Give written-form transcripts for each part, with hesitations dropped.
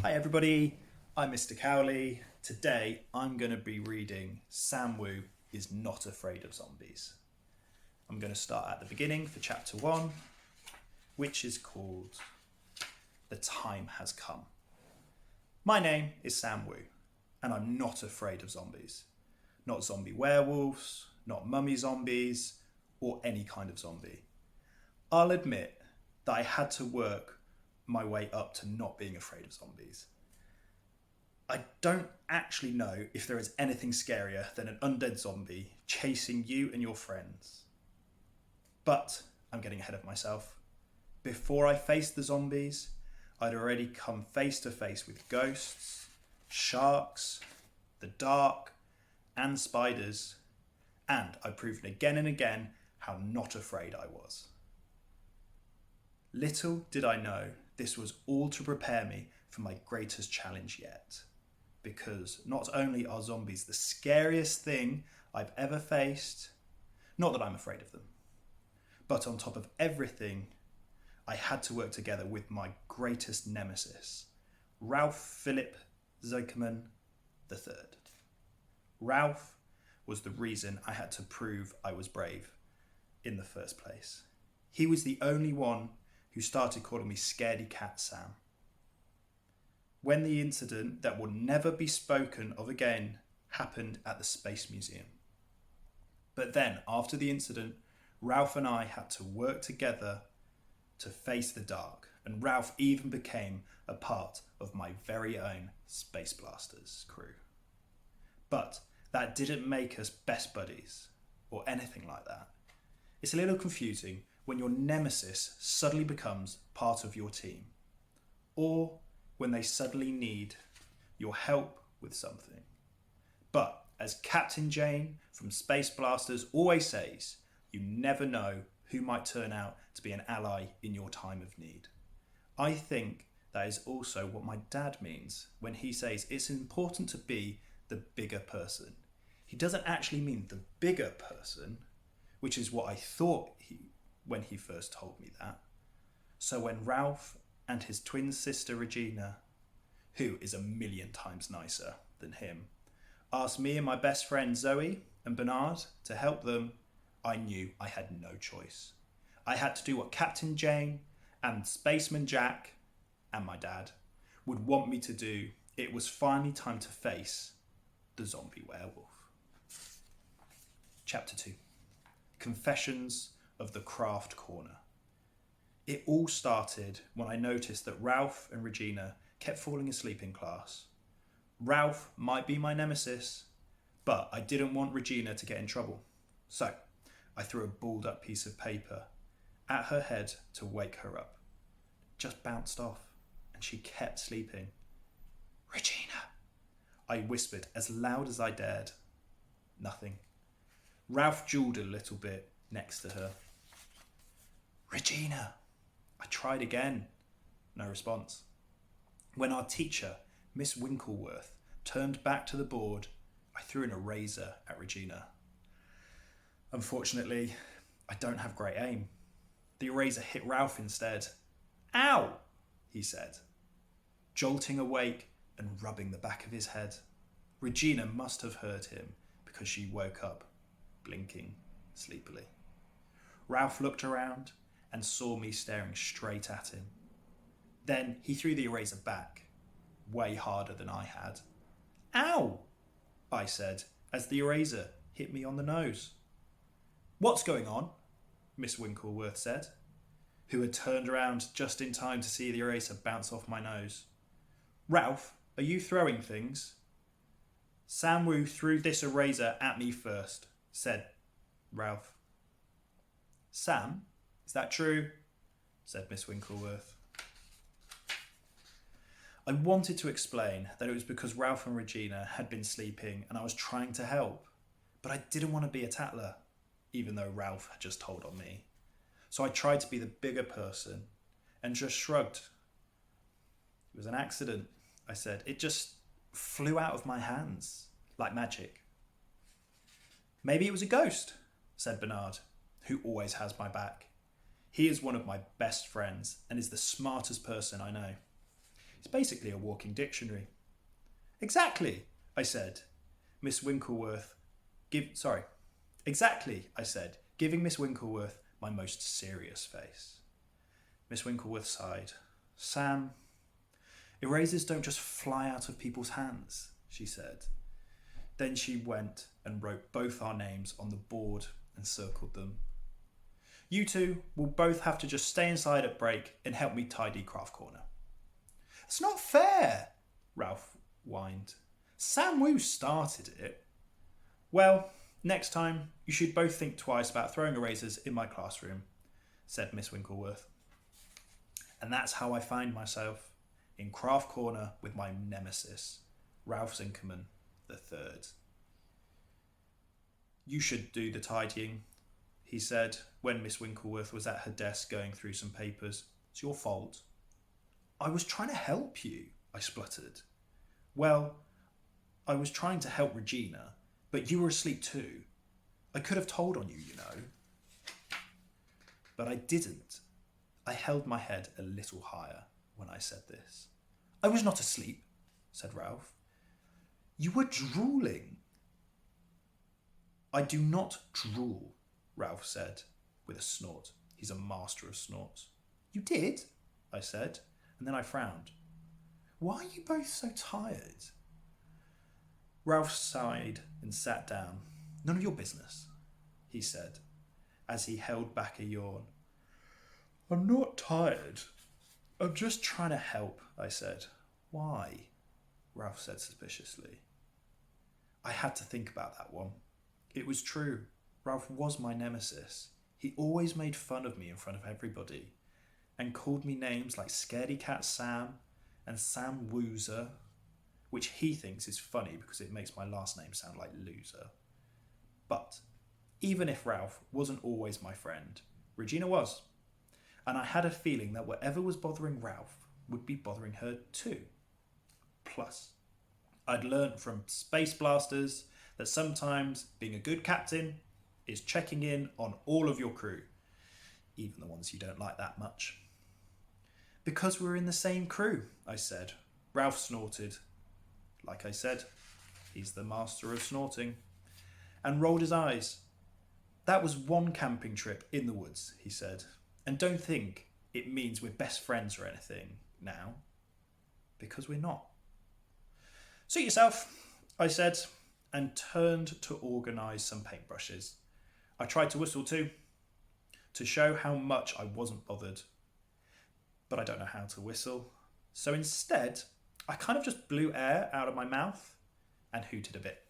Hi everybody, I'm Mr. Cowley. Today I'm going to be reading Sam Wu is Not Afraid of Zombies. I'm going to start at the beginning for chapter 1, which is called The Time Has Come. My name is Sam Wu, and I'm not afraid of zombies. Not zombie werewolves, not mummy zombies, or any kind of zombie. I'll admit that I had to work my way up to not being afraid of zombies. I don't actually know if there is anything scarier than an undead zombie chasing you and your friends. But I'm getting ahead of myself. Before I faced the zombies, I'd already come face to face with ghosts, sharks, the dark, and spiders, and I've proven again and again how not afraid I was. Little did I know this was all to prepare me for my greatest challenge yet. Because not only are zombies the scariest thing I've ever faced, not that I'm afraid of them, but on top of everything, I had to work together with my greatest nemesis, Ralph Philip Zuckerman III. Ralph was the reason I had to prove I was brave in the first place. He was the only one who started calling me Scaredy Cat Sam. When the incident that will never be spoken of again happened at the Space Museum. But then, after the incident, Ralph and I had to work together to face the dark, and Ralph even became a part of my very own Space Blasters crew. But that didn't make us best buddies, or anything like that. It's a little confusing when your nemesis suddenly becomes part of your team, or when they suddenly need your help with something. But as Captain Jane from Space Blasters always says, you never know who might turn out to be an ally in your time of need. I think that is also what my dad means when he says it's important to be the bigger person. He doesn't actually mean the bigger person, which is what I thought when he first told me that. So when Ralph and his twin sister Regina, who is a million times nicer than him, asked me and my best friend Zoe and Bernard to help them, I knew I had no choice. I had to do what Captain Jane and Spaceman Jack and my dad would want me to do. It was finally time to face the zombie werewolf. Chapter 2. Confessions of the Craft Corner. It all started when I noticed that Ralph and Regina kept falling asleep in class. Ralph might be my nemesis, but I didn't want Regina to get in trouble. So I threw a balled up piece of paper at her head to wake her up. It just bounced off and she kept sleeping. Regina, I whispered as loud as I dared. Nothing. Ralph jawed a little bit next to her. Regina, I tried again. No response. When our teacher, Miss Winkleworth, turned back to the board, I threw an eraser at Regina. Unfortunately, I don't have great aim. The eraser hit Ralph instead. Ow, he said, jolting awake and rubbing the back of his head. Regina must have heard him because she woke up, blinking sleepily. Ralph looked around and saw me staring straight at him. Then he threw the eraser back, way harder than I had. Ow, I said, as the eraser hit me on the nose. What's going on? Miss Winkleworth said, who had turned around just in time to see the eraser bounce off my nose. Ralph, are you throwing things? Sam Wu threw this eraser at me first, said Ralph. Sam, is that true? Said Miss Winkleworth. I wanted to explain that it was because Ralph and Regina had been sleeping and I was trying to help, but I didn't want to be a tattler, even though Ralph had just told on me. So I tried to be the bigger person and just shrugged. It was an accident, I said. It just flew out of my hands like magic. Maybe it was a ghost, said Bernard, who always has my back. He is one of my best friends and is the smartest person I know. It's basically a walking dictionary. Exactly, I said. Miss Winkleworth, Exactly, I said, giving Miss Winkleworth my most serious face. Miss Winkleworth sighed. Sam, erasers don't just fly out of people's hands, she said. Then she went and wrote both our names on the board and circled them. You two will both have to just stay inside at break and help me tidy Craft Corner. It's not fair, Ralph whined. Sam Wu started it. Well, next time you should both think twice about throwing erasers in my classroom, said Miss Winkleworth. And that's how I find myself in Craft Corner with my nemesis, Ralph Zinkerman III. You should do the tidying, he said when Miss Winkleworth was at her desk going through some papers. It's your fault. I was trying to help you, I spluttered. Well, I was trying to help Regina, but you were asleep too. I could have told on you, you know. But I didn't. I held my head a little higher when I said this. I was not asleep, said Ralph. You were drooling. I do not drool, Ralph said with a snort. He's a master of snorts. You did, I said, and then I frowned. Why are you both so tired? Ralph sighed and sat down. None of your business, he said, as he held back a yawn. I'm not tired. I'm just trying to help, I said. Why? Ralph said suspiciously. I had to think about that one. It was true. Ralph was my nemesis. He always made fun of me in front of everybody and called me names like Scaredy Cat Sam and Sam Woozer, which he thinks is funny because it makes my last name sound like loser. But even if Ralph wasn't always my friend, Regina was. And I had a feeling that whatever was bothering Ralph would be bothering her too. Plus, I'd learnt from Space Blasters that sometimes being a good captain is checking in on all of your crew, even the ones you don't like that much. Because we're in the same crew, I said. Ralph snorted. Like I said, he's the master of snorting, and rolled his eyes. That was one camping trip in the woods, he said, and don't think it means we're best friends or anything now, because we're not. Suit yourself, I said, and turned to organise some paintbrushes. I tried to whistle too, to show how much I wasn't bothered. But I don't know how to whistle, so instead, I kind of just blew air out of my mouth and hooted a bit.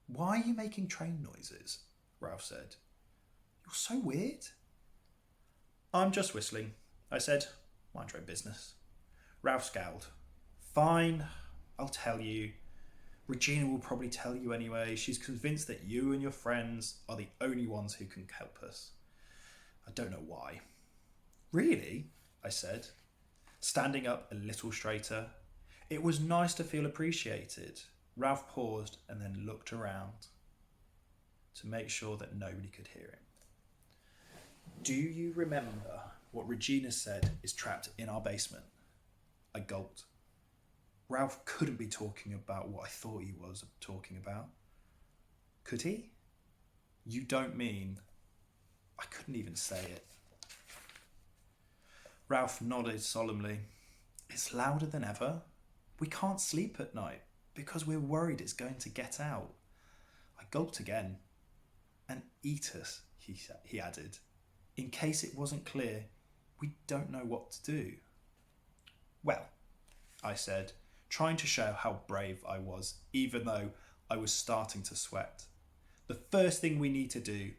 Why are you making train noises? Ralph said. You're so weird. I'm just whistling, I said. Mind your own business. Ralph scowled. Fine, I'll tell you. Regina will probably tell you anyway. She's convinced that you and your friends are the only ones who can help us. I don't know why. Really? I said, standing up a little straighter. It was nice to feel appreciated. Ralph paused and then looked around to make sure that nobody could hear him. Do you remember what Regina said is trapped in our basement? I gulped. Ralph couldn't be talking about what I thought he was talking about. Could he? You don't mean... I couldn't even say it. Ralph nodded solemnly. It's louder than ever. We can't sleep at night because we're worried it's going to get out. I gulped again. And eat us, he added. In case it wasn't clear, we don't know what to do. Well, I said, trying to show how brave I was, even though I was starting to sweat. The first thing we need to do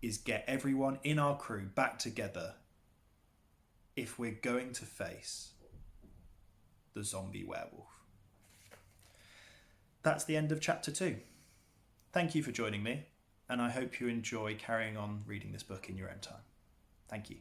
is get everyone in our crew back together if we're going to face the zombie werewolf. That's the end of chapter 2. Thank you for joining me, and I hope you enjoy carrying on reading this book in your own time. Thank you.